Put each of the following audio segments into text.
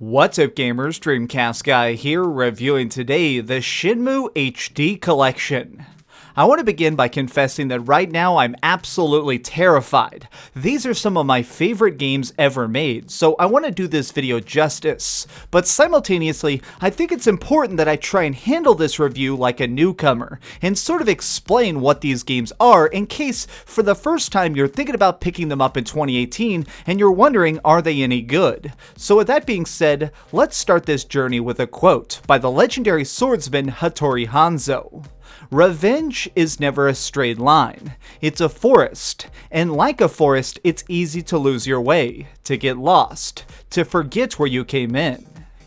What's up gamers, DreamcastGuy here, reviewing today the Shenmue HD Collection. I want to begin by confessing that right now I'm absolutely terrified. These are some of my favorite games ever made, so I want to do this video justice. But simultaneously, I think it's important that I try and handle this review like a newcomer, and sort of explain what these games are in case, for the first time, you're thinking about picking them up in 2018, and you're wondering, are they any good? So with that being said, let's start this journey with a quote by the legendary swordsman Hattori Hanzo. Revenge is never a straight line. It's a forest, and like a forest, it's easy to lose your way, to get lost, to forget where you came in.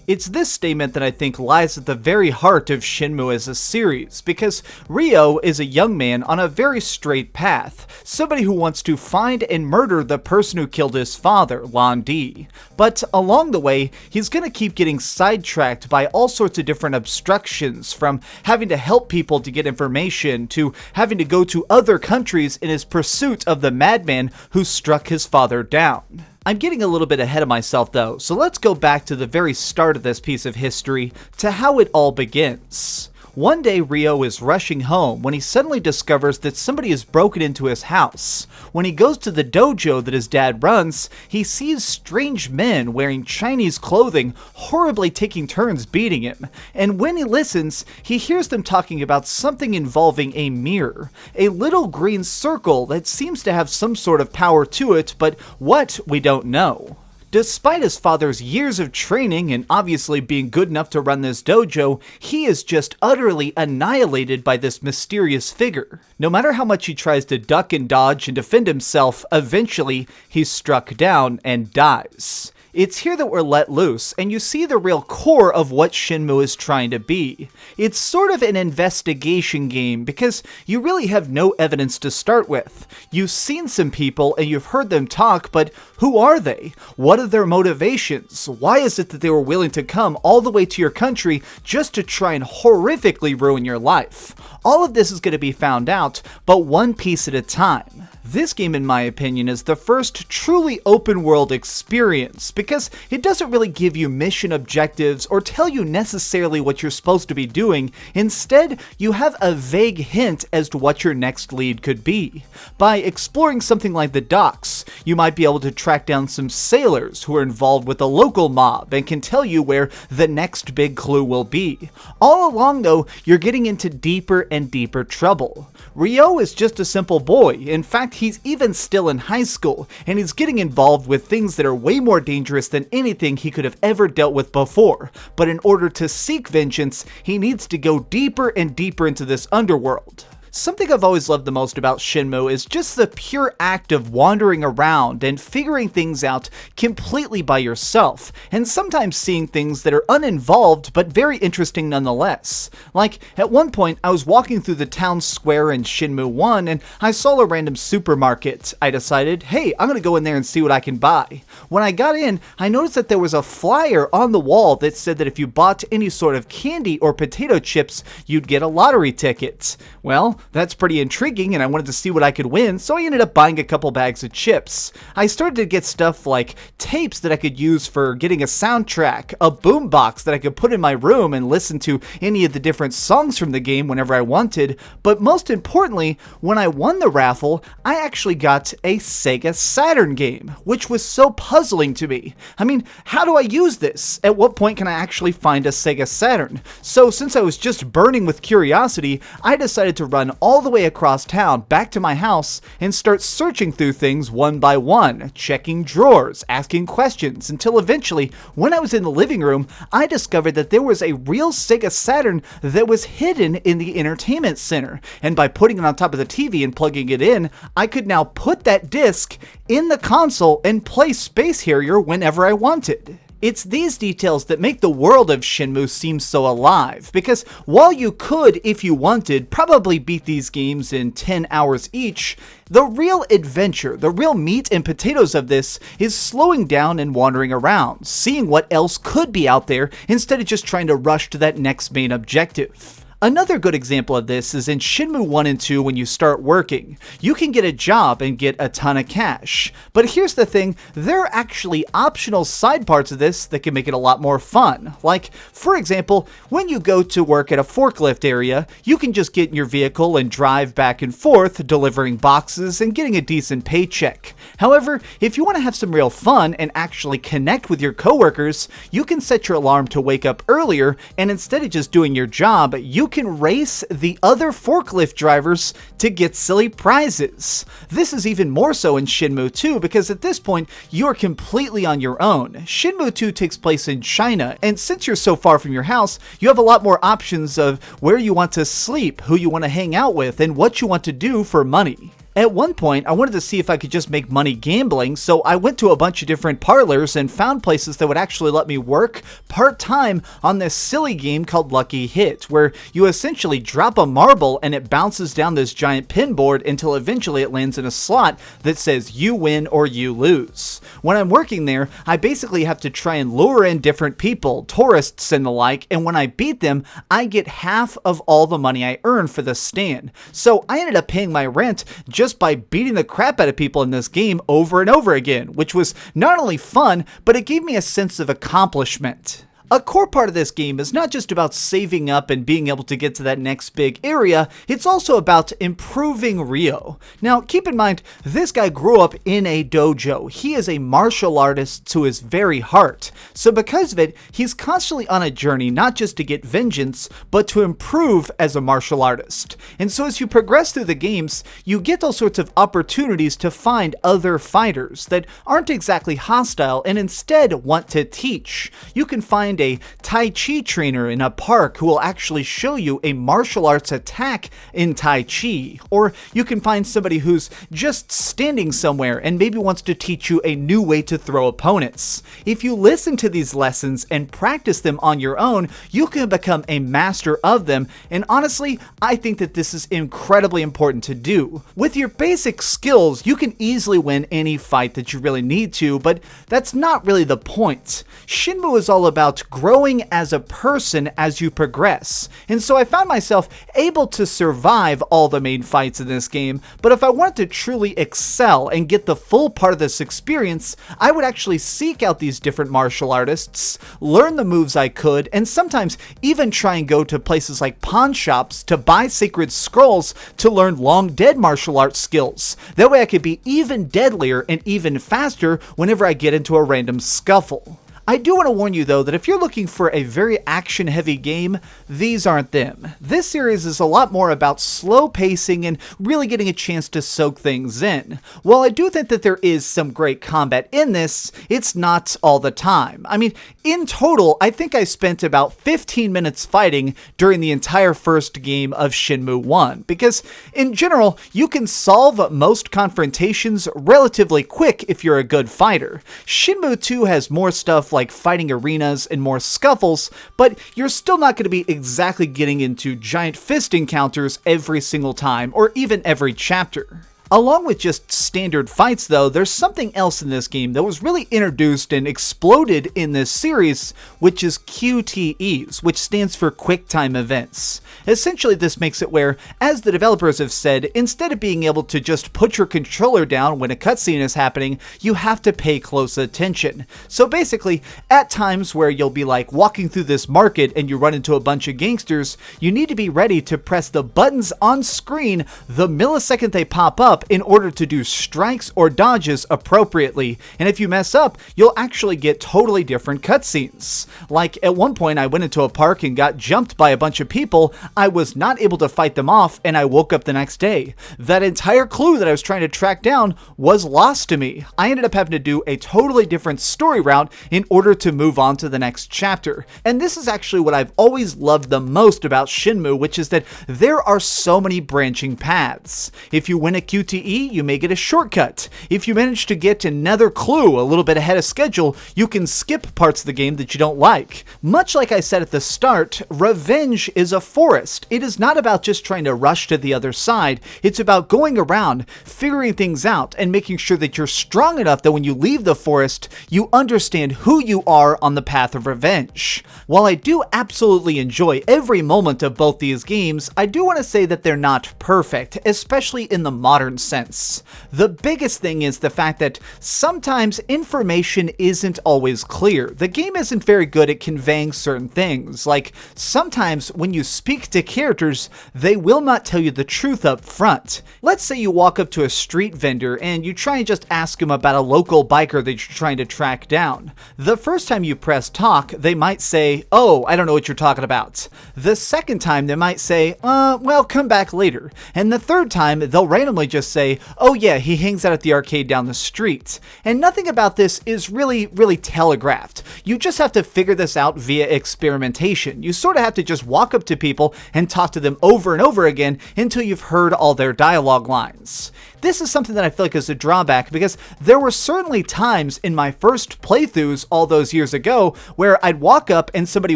It's this statement that I think lies at the very heart of Shenmue as a series, because Ryo is a young man on a very straight path, somebody who wants to find and murder the person who killed his father, Lan Di. But along the way, he's gonna keep getting sidetracked by all sorts of different obstructions, from having to help people to get information, to having to go to other countries in his pursuit of the madman who struck his father down. I'm getting a little bit ahead of myself though, so let's go back to the very start of this piece of history, to how it all begins. One day Ryo is rushing home when he suddenly discovers that somebody has broken into his house. When he goes to the dojo that his dad runs, he sees strange men wearing Chinese clothing horribly taking turns beating him, and when he listens, he hears them talking about something involving a mirror, a little green circle that seems to have some sort of power to it, but what, we don't know. Despite his father's years of training and obviously being good enough to run this dojo, he is just utterly annihilated by this mysterious figure. No matter how much he tries to duck and dodge and defend himself, eventually he's struck down and dies. It's here that we're let loose, and you see the real core of what Shenmue is trying to be. It's sort of an investigation game, because you really have no evidence to start with. You've seen some people and you've heard them talk, but who are they? What are their motivations? Why is it that they were willing to come all the way to your country just to try and horrifically ruin your life? All of this is going to be found out, but one piece at a time. This game, in my opinion, is the first truly open-world experience, because it doesn't really give you mission objectives or tell you necessarily what you're supposed to be doing. Instead, you have a vague hint as to what your next lead could be. By exploring something like the docks, you might be able to track down some sailors who are involved with a local mob and can tell you where the next big clue will be. All along, though, you're getting into deeper and deeper trouble. Ryo is just a simple boy. In fact, he's even still in high school, and he's getting involved with things that are way more dangerous than anything he could have ever dealt with before. But in order to seek vengeance, he needs to go deeper and deeper into this underworld. Something I've always loved the most about Shenmue is just the pure act of wandering around and figuring things out completely by yourself, and sometimes seeing things that are uninvolved but very interesting nonetheless. Like, at one point I was walking through the town square in Shenmue I and I saw a random supermarket. I decided, hey, I'm gonna go in there and see what I can buy. When I got in, I noticed that there was a flyer on the wall that said that if you bought any sort of candy or potato chips, you'd get a lottery ticket. Well, that's pretty intriguing, and I wanted to see what I could win, so I ended up buying a couple bags of chips. I started to get stuff like tapes that I could use for getting a soundtrack, a boombox that I could put in my room and listen to any of the different songs from the game whenever I wanted, but most importantly, when I won the raffle, I actually got a Sega Saturn game, which was so puzzling to me. I mean, how do I use this? At what point can I actually find a Sega Saturn? So since I was just burning with curiosity, I decided to run all the way across town back to my house and start searching through things one by one, checking drawers, asking questions, until eventually, when I was in the living room, I discovered that there was a real Sega Saturn that was hidden in the entertainment center, and by putting it on top of the TV and plugging it in, I could now put that disc in the console and play Space Harrier whenever I wanted. It's these details that make the world of Shenmue seem so alive, because while you could, if you wanted, probably beat these games in 10 hours each, the real adventure, the real meat and potatoes of this is slowing down and wandering around, seeing what else could be out there instead of just trying to rush to that next main objective. Another good example of this is in Shenmue I and II when you start working. You can get a job and get a ton of cash. But here's the thing, there are actually optional side parts of this that can make it a lot more fun. Like, for example, when you go to work at a forklift area, you can just get in your vehicle and drive back and forth, delivering boxes and getting a decent paycheck. However, if you want to have some real fun and actually connect with your coworkers, you can set your alarm to wake up earlier, and instead of just doing your job, you can race the other forklift drivers to get silly prizes. This is even more so in Shenmue II because at this point, you're completely on your own. Shenmue II takes place in China, and since you're so far from your house, you have a lot more options of where you want to sleep, who you want to hang out with, and what you want to do for money. At one point, I wanted to see if I could just make money gambling, so I went to a bunch of different parlors and found places that would actually let me work part-time on this silly game called Lucky Hit, where you essentially drop a marble and it bounces down this giant pin board until eventually it lands in a slot that says you win or you lose. When I'm working there, I basically have to try and lure in different people, tourists and the like, and when I beat them, I get half of all the money I earn for the stand. So I ended up paying my rent just by beating the crap out of people in this game over and over again, which was not only fun, but it gave me a sense of accomplishment. A core part of this game is not just about saving up and being able to get to that next big area, it's also about improving Ryo. Now, keep in mind, this guy grew up in a dojo. He is a martial artist to his very heart. So because of it, he's constantly on a journey not just to get vengeance, but to improve as a martial artist. And so as you progress through the games, you get all sorts of opportunities to find other fighters that aren't exactly hostile and instead want to teach. You can find a Tai Chi trainer in a park who will actually show you a martial arts attack in Tai Chi. Or you can find somebody who's just standing somewhere and maybe wants to teach you a new way to throw opponents. If you listen to these lessons and practice them on your own, you can become a master of them, and honestly, I think that this is incredibly important to do. With your basic skills, you can easily win any fight that you really need to, but that's not really the point. Shenmue is all about growing as a person as you progress, and so I found myself able to survive all the main fights in this game, but if I wanted to truly excel and get the full part of this experience, I would actually seek out these different martial artists, learn the moves I could, and sometimes even try and go to places like pawn shops to buy sacred scrolls to learn long dead martial arts skills. That way I could be even deadlier and even faster whenever I get into a random scuffle. I do want to warn you though that if you're looking for a very action-heavy game, these aren't them. This series is a lot more about slow pacing and really getting a chance to soak things in. While I do think that there is some great combat in this, it's not all the time. I mean, in total, I think I spent about 15 minutes fighting during the entire first game of Shenmue I, because in general, you can solve most confrontations relatively quick if you're a good fighter. Shenmue II has more stuff like fighting arenas and more scuffles, but you're still not going to be exactly getting into giant fist encounters every single time or even every chapter. Along with just standard fights though, there's something else in this game that was really introduced and exploded in this series, which is QTEs, which stands for Quick Time Events. Essentially this makes it where, as the developers have said, instead of being able to just put your controller down when a cutscene is happening, you have to pay close attention. So basically, at times where you'll be like walking through this market and you run into a bunch of gangsters, you need to be ready to press the buttons on screen the millisecond they pop up in order to do strikes or dodges appropriately, and if you mess up, you'll actually get totally different cutscenes. Like, at one point I went into a park and got jumped by a bunch of people, I was not able to fight them off, and I woke up the next day. That entire clue that I was trying to track down was lost to me. I ended up having to do a totally different story route in order to move on to the next chapter. And this is actually what I've always loved the most about Shenmue, which is that there are so many branching paths. If you win a QTE, QTE, you may get a shortcut. If you manage to get another clue a little bit ahead of schedule, you can skip parts of the game that you don't like. Much like I said at the start, revenge is a forest. It is not about just trying to rush to the other side. It's about going around, figuring things out, and making sure that you're strong enough that when you leave the forest, you understand who you are on the path of revenge. While I do absolutely enjoy every moment of both these games, I do want to say that they're not perfect, especially in the modern sense. The biggest thing is the fact that sometimes information isn't always clear. The game isn't very good at conveying certain things, like sometimes when you speak to characters, they will not tell you the truth up front. Let's say you walk up to a street vendor and you try and just ask him about a local biker that you're trying to track down. The first time you press talk, they might say, "Oh, I don't know what you're talking about." The second time they might say, well, come back later. And the third time, they'll randomly just say, "Oh yeah, he hangs out at the arcade down the street." And nothing about this is really telegraphed. You just have to figure this out via experimentation. You sort of have to just walk up to people and talk to them over and over again until you've heard all their dialogue lines. This is something that I feel like is a drawback because there were certainly times in my first playthroughs all those years ago where I'd walk up and somebody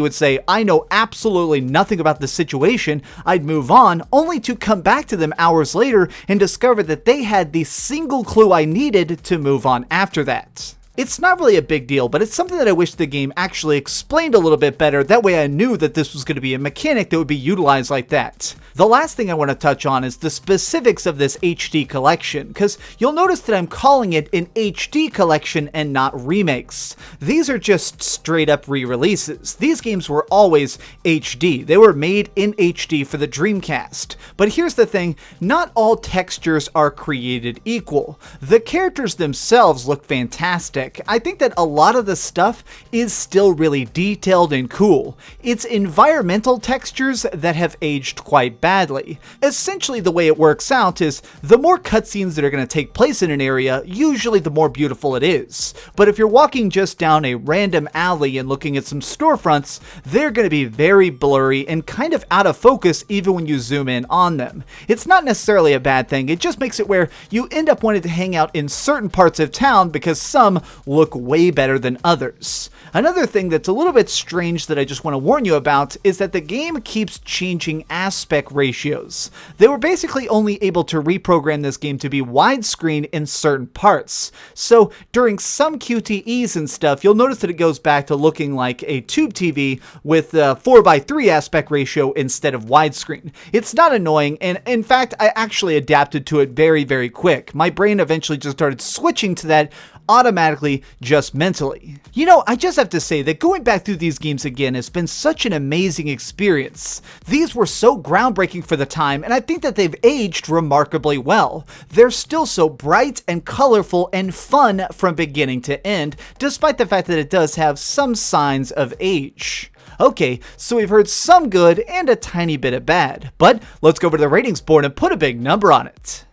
would say, "I know absolutely nothing about the situation." I'd move on only to come back to them hours later and discover that they had the single clue I needed to move on after that. It's not really a big deal, but it's something that I wish the game actually explained a little bit better. That way I knew that this was going to be a mechanic that would be utilized like that. The last thing I want to touch on is the specifics of this HD collection, because you'll notice that I'm calling it an HD collection and not remakes. These are just straight up re-releases. These games were always HD. They were made in HD for the Dreamcast. But here's the thing, not all textures are created equal. The characters themselves look fantastic. I think that a lot of the stuff is still really detailed and cool. It's environmental textures that have aged quite badly. Essentially, the way it works out is the more cutscenes that are going to take place in an area, usually the more beautiful it is. But if you're walking just down a random alley and looking at some storefronts, they're going to be very blurry and kind of out of focus even when you zoom in on them. It's not necessarily a bad thing, it just makes it where you end up wanting to hang out in certain parts of town because some look way better than others. Another thing that's a little bit strange that I just want to warn you about is that the game keeps changing aspect ratios. They were basically only able to reprogram this game to be widescreen in certain parts. So during some QTEs and stuff, you'll notice that it goes back to looking like a tube TV with a 4:3 aspect ratio instead of widescreen. It's not annoying, and in fact, I actually adapted to it very quick. My brain eventually just started switching to that automatically, just mentally. You know, I just have to say that going back through these games again has been such an amazing experience. These were so groundbreaking for the time, and I think that they've aged remarkably well. They're still so bright and colorful and fun from beginning to end, despite the fact that it does have some signs of age. Okay, so we've heard some good and a tiny bit of bad, but let's go over to the ratings board and put a big number on it.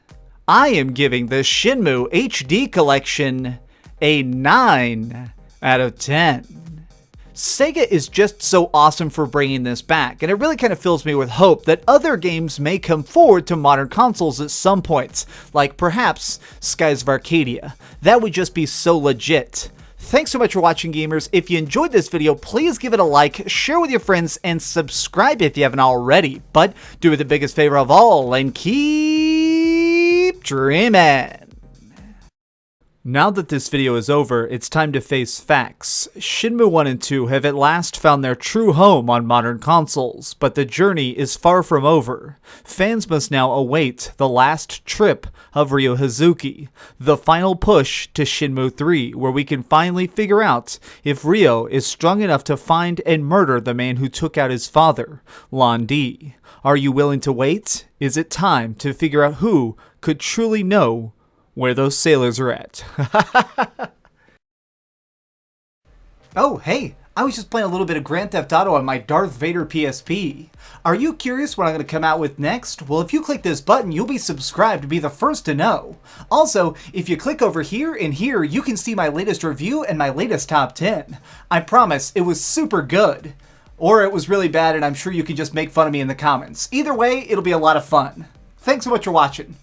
I am giving the Shenmue HD Collection a 9 out of 10. Sega is just so awesome for bringing this back, and it really kind of fills me with hope that other games may come forward to modern consoles at some point, like perhaps Skies of Arcadia. That would just be so legit. Thanks so much for watching, gamers. If you enjoyed this video, please give it a like, share with your friends, and subscribe if you haven't already. But do me the biggest favor of all and keep dreaming. Now that this video is over, it's time to face facts. Shenmue I and II have at last found their true home on modern consoles, but the journey is far from over. Fans must now await the last trip of Ryo Hazuki, the final push to Shenmue III, where we can finally figure out if Ryo is strong enough to find and murder the man who took out his father, Lan Di. Are you willing to wait? Is it time to figure out who could truly know where those sailors are at? Oh, hey, I was just playing a little bit of Grand Theft Auto on my Darth Vader PSP. Are you curious what I'm going to come out with next? Well, if you click this button, you'll be subscribed to be the first to know. Also, if you click over here and here, you can see my latest review and my latest top 10. I promise, it was super good. Or it was really bad, and I'm sure you can just make fun of me in the comments. Either way, it'll be a lot of fun. Thanks so much for watching.